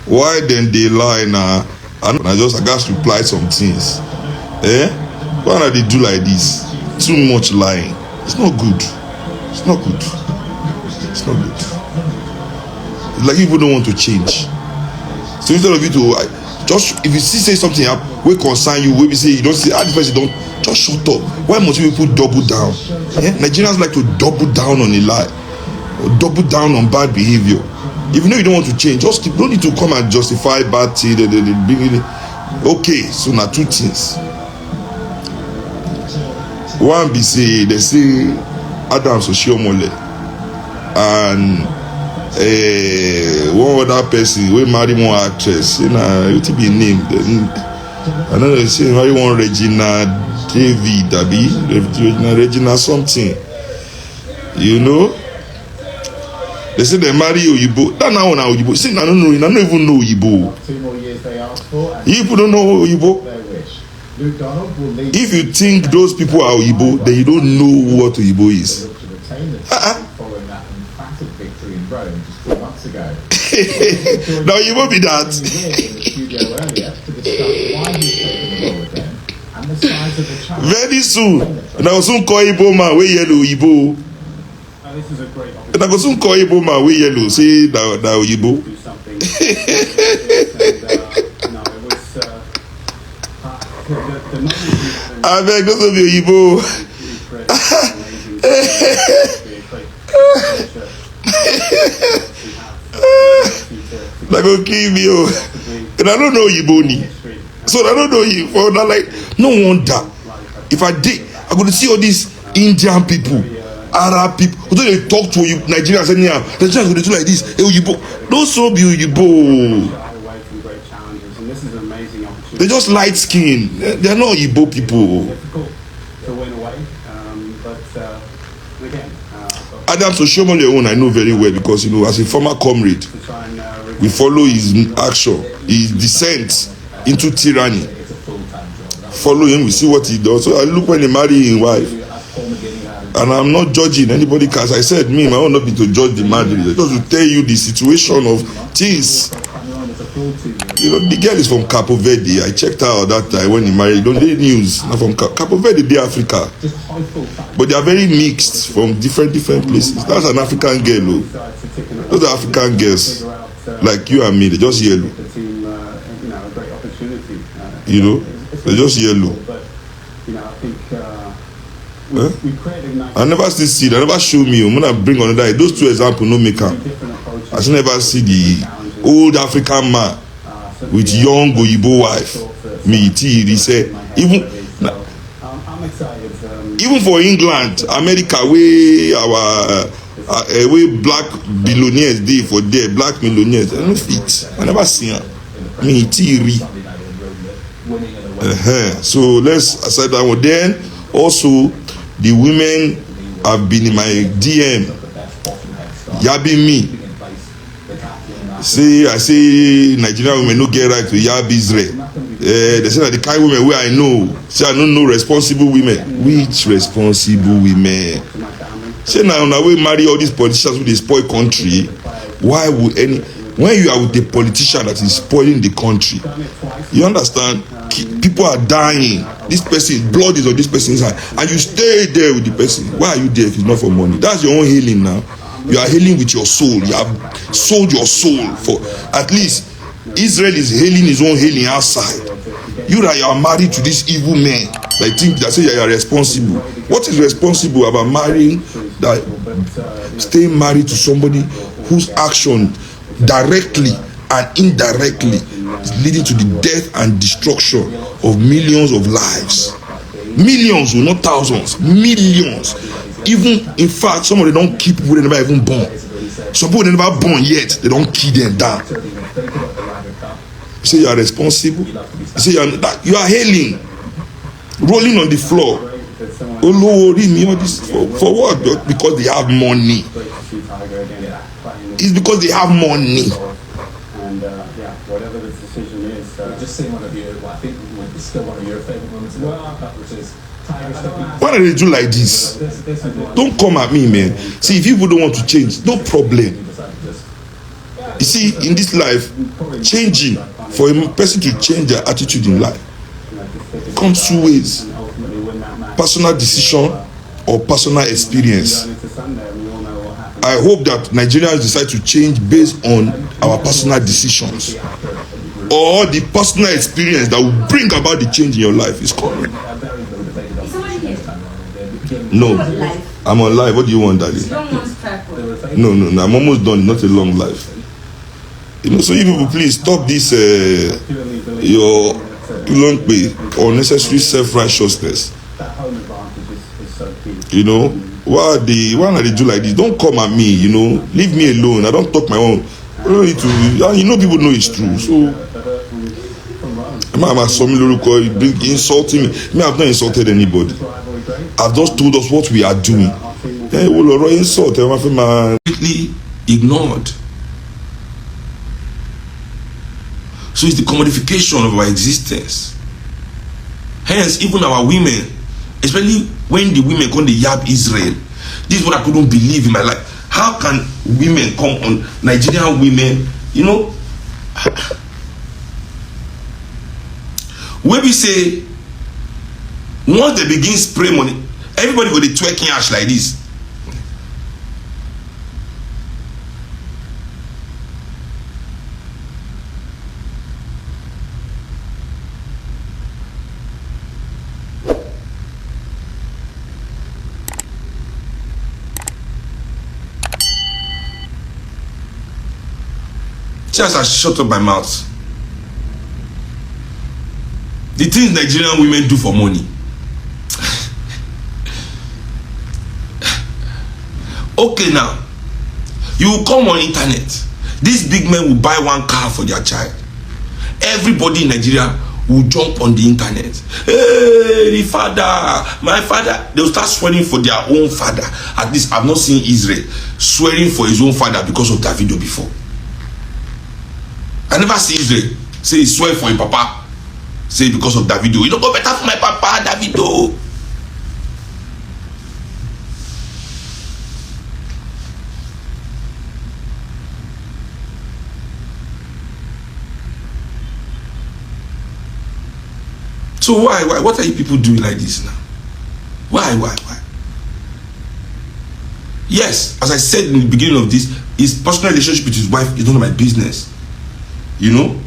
Why then they lie now? I got to reply some things. Eh? Why not they do like this? Too much lying. It's not good. It's not good. It's not good. It's like people don't want to change. So instead of you to just, if you say something we concern you, we say you don't say this person don't, just shut up. Why must people double down? Yeah? Nigerians like to double down on a lie or double down on bad behavior. If you know you don't want to change, just keep, don't need to come and justify bad thing. Okay, so now two things. One be say they say Adams or Chioma and one other person we marry one actress. You know, it be named. I know they say marry one Regina David, Regina something. You know. They say they marry Oyibo. That now on Oyibo. See, I don't know. I don't even know Oyibo. 2 more years they asked for. You people don't know Oyibo. If you think those people are Oyibo, then you don't know what Oyibo is. Following that emphatic victory in Rome just 4 months ago. Now Oyibo be that. Very soon, and I will soon call Oyibo man we yellow Oyibo. This is a great opportunity. And I will soon call Oyibo man we yellow. Say that Oyibo. Do something. I beg those of you Oyibo. Like go kill me, and I don't know Oyibo ni. So I don't know you. For that, like no wonder. If I did, I could see all these Indian people, Arab people. Who don't they talk to you Nigerians anyhow? They just do like this. Hey, Oyibo. Don't so be Oyibo. They just light skin. They're not Igbo people. Adams and Sheila I know very well because you know as a former comrade, we follow his action, his descent into tyranny. Follow him, we see what he does. So I look when he marry his wife, and I'm not judging anybody because I said me, my own not be to judge the marriage, just to tell you the situation of things. You know, the girl is from Capo Verde. I checked her out that time when he married. Don't they news? Not from Capo Verde, they Africa. But they are very mixed from different places. That's an African girl. Those are African girls. Like you and me, they're just yellow. You know? They're just yellow. Huh? I never see it. I never show me. I'm gonna bring another. Those two examples no make up. I still never see the old African man with young Oyibo wife. Me, he said, even for England, America, where our where black billionaires dey for there, black millionaires, I don't fit. I never see her. Me, so let's aside that one. Then also the women have been in my DM, yabbing me. I say Nigerian women no get right to yab Israel. They say that the kind of women where I know, say I don't know responsible women. Which responsible women? Say now we marry all these politicians who they spoil country. Why would any? When you are with a politician that is spoiling the country, you understand? People are dying. This person, blood is on this person's hand, and you stay there with the person. Why are you there if it's not for money? That's your own healing now. You are healing with your soul. You have sold your soul for at least Israel is healing his own healing outside. You are married to this evil man. I think that say you are responsible. What is responsible about marrying that? Staying married to somebody whose action directly and indirectly is leading to the death and destruction of millions of lives. Millions, not thousands, millions. Even in fact, some of them don't keep people they never even born. Some people they never born yet, they don't kill them down. You say you are responsible. You say you are hailing, rolling on the floor. Oh Lord, me all this for what? Because they have money. It's because they have money. And whatever the decision is, just seeing one of your, I think it's still one of your favorite moments in the World Cup, which is. Why do they do like this? Don't come at me, man. See, if people don't want to change, no problem. You see, in this life, changing, for a person to change their attitude in life comes two ways: personal decision or personal experience. I hope that Nigerians decide to change based on our personal decisions, or the personal experience that will bring about the change in your life is coming. No, I'm on live. What do you want, Daddy? No, I'm almost done. Not a long life. You know, so you people, please stop this your unnecessary self-righteousness. You know, why are they do like this? Don't come at me. You know, leave me alone. I don't talk my own. You know, people know it's true. So, I'm insulting me. I've not insulted anybody. I've just told us what we are doing. Insult. Completely ignored. So it's the commodification of our existence. Hence, even our women, especially when the women come to yab Israel, this is what I couldn't believe in my life. How can women come on, Nigerian women, you know, when we say, once they begin spray money, everybody go to twerking ash like this. Just I shut up my mouth. The things Nigerian women do for money. Okay, now you will come on internet. These big men will buy one car for their child. Everybody in Nigeria will jump on the internet. Hey, the father, my father. They will start swearing for their own father. At least I've not seen Israel swearing for his own father because of Davido before. I never see Israel say he swear for his papa. Say because of Davido. You don't go better for my papa, Davido. So why? What are you people doing like this now? Why? Yes, as I said in the beginning of this, his personal relationship with his wife is none of my business. You know?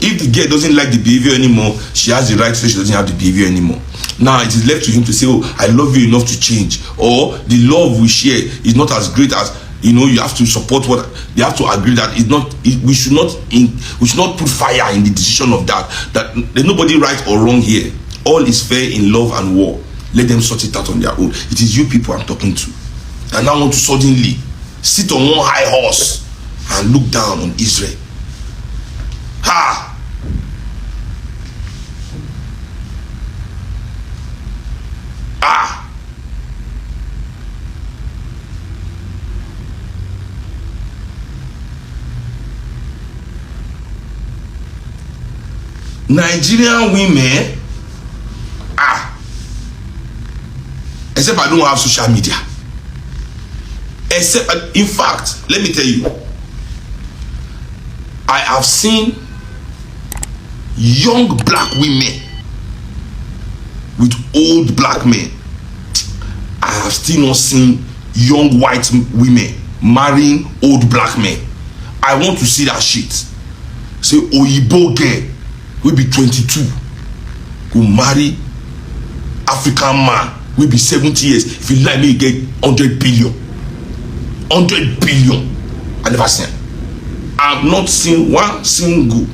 If the girl doesn't like the behavior anymore, she has the right to say she doesn't have the behavior anymore. Now it is left to him to say, oh, I love you enough to change. Or the love we share is not as great as, you know, you have to support what they have to agree that it's not. We should not put fire in the decision of that. That there's nobody right or wrong here. All is fair in love and war. Let them sort it out on their own. It is you people I'm talking to, and I want to suddenly sit on one high horse and look down on Israel. Ha! Ah! Nigerian women, except I don't have social media. Except, in fact, let me tell you, I have seen young black women with old black men. I have still not seen young white women marrying old black men. I want to see that shit. Say Oyibo girl will be 22, go marry African man will be 70 years. If you like me, you get 100 billion. 100 billion. I never seen. I've not seen one single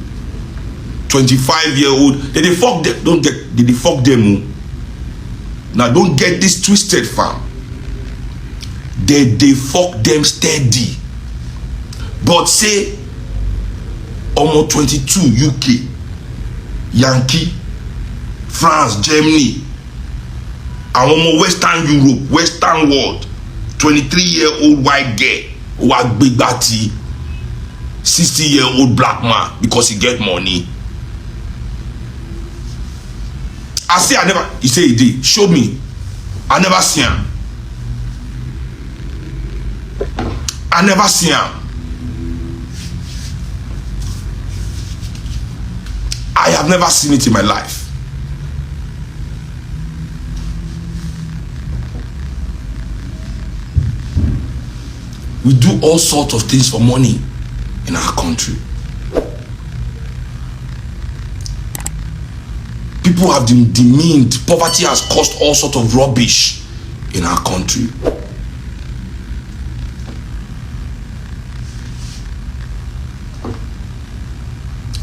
25-year-old. They fuck them. Don't get. They fuck them. Now don't get this twisted, fam. They fuck them steady. But say almost 22 UK, Yankee, France, Germany, and almost Western Europe, Western world, 23-year-old white girl who are big batty, 60-year-old black man because he get money. I say I never. He say he did. Show me. I never see him. I never see am. I have never seen it in my life. We do all sorts of things for money in our country. People have been demeaned. Poverty has caused all sorts of rubbish in our country.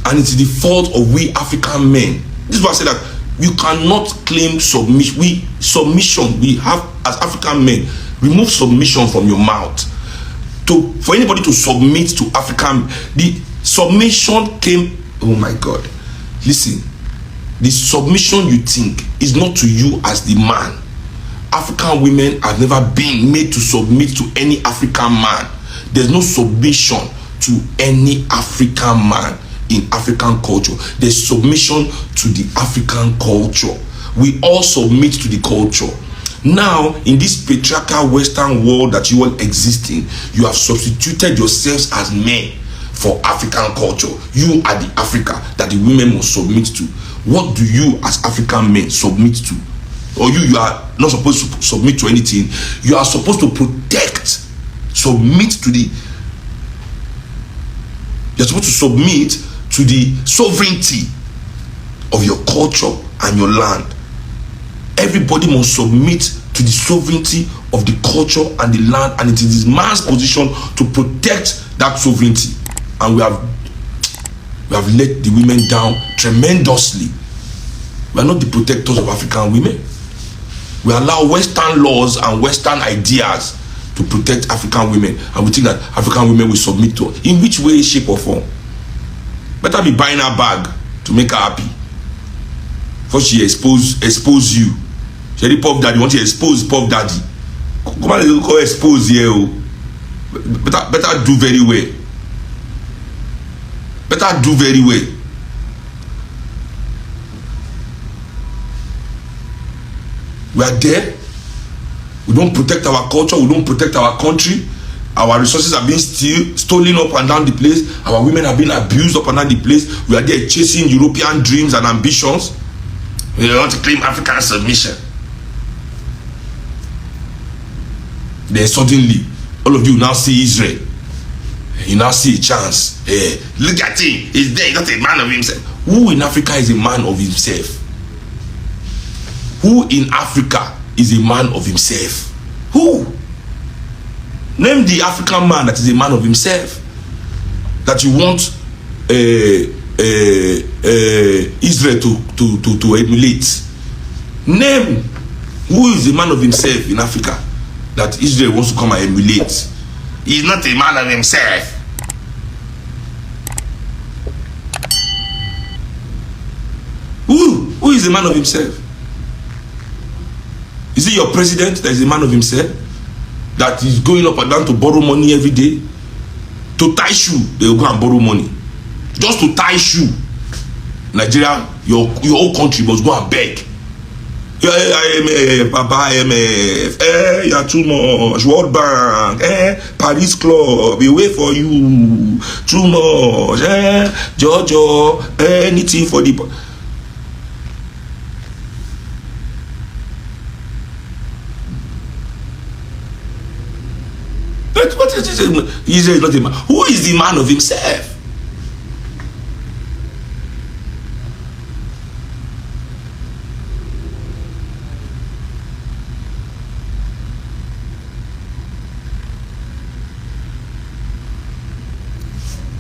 And it's the fault of we African men. This is why I say that you cannot claim submission. Submission we have as African men. Remove submission from your mouth. For anybody to submit to African, the submission came. Oh my God! Listen, the submission you think is not to you as the man. African women have never been made to submit to any African man. There's no submission to any African man in African culture. There's submission to the African culture. We all submit to the culture. Now, in this patriarchal Western world that you all exist in, you have substituted yourselves as men for African culture. You are the Africa that the women must submit to. What do you as African men submit to? Or you are not supposed to submit to anything. You are supposed to protect, submit to the, you're supposed to submit to the sovereignty of your culture and your land. Everybody must submit to the sovereignty of the culture and the land, and it is man's position to protect that sovereignty. And we have let the women down tremendously. We are not the protectors of African women. We allow Western laws and Western ideas to protect African women, and we think that African women will submit to it. In which way, shape or form? Better be buying her bag to make her happy. For she expose you. She Puff Daddy want to expose Puff Daddy. Come on, call expose here. Better do very well. Better do very well. We are there. We don't protect our culture. We don't protect our country. Our resources are being stolen up and down the place. Our women are being abused up and down the place. We are there chasing European dreams and ambitions. We want to claim African submission. Then suddenly, all of you now see Israel. You now see a chance. Hey, look at him. He's there. He's not a man of himself. Who in Africa is a man of himself? Who in Africa is a man of himself? Who? Name the African man that is a man of himself. That you want Israel to emulate. Name who is a man of himself in Africa that Israel wants to come and emulate. He is not a man of himself. Who is a man of himself? Is it your president that is a man of himself, that is going up and down to borrow money every day? To tie shoe, they will go and borrow money. Just to tie shoe. Nigeria, your whole country must go and beg. Papa, IMF, you are too much. World Bank, Paris Club, we wait for you. Too much, Jojo, anything for the. What is this? Israel is not a man. Who is the man of himself?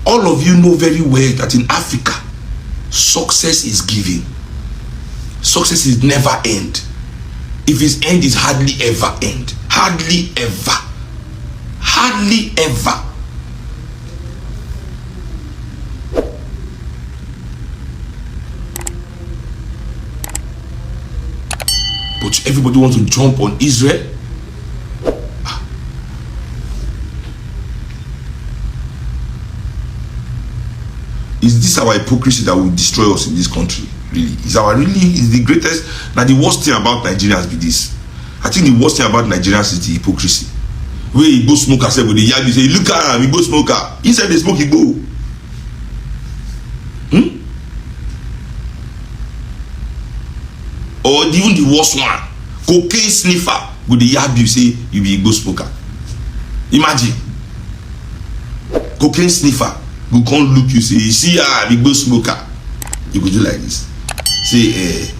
All of you know very well that in Africa, success is given. Success is never end. If it's end, it's hardly ever end. Hardly ever. Hardly ever. But everybody wants to jump on Israel. Is this our hypocrisy that will destroy us in this country? Really? Is the greatest? Now the worst thing about Nigerians be this. I think the worst thing about Nigerians is the hypocrisy. wey Igbo smoker sef go dey yarn you say look at am Igbo smoker, he sef dey smoke Igbo. Or even the worst one, cocaine sniffer go dey yarn you say you be Igbo smoker. Imagine, cocaine sniffer go come look you say you see Igbo smoker, you go do like this say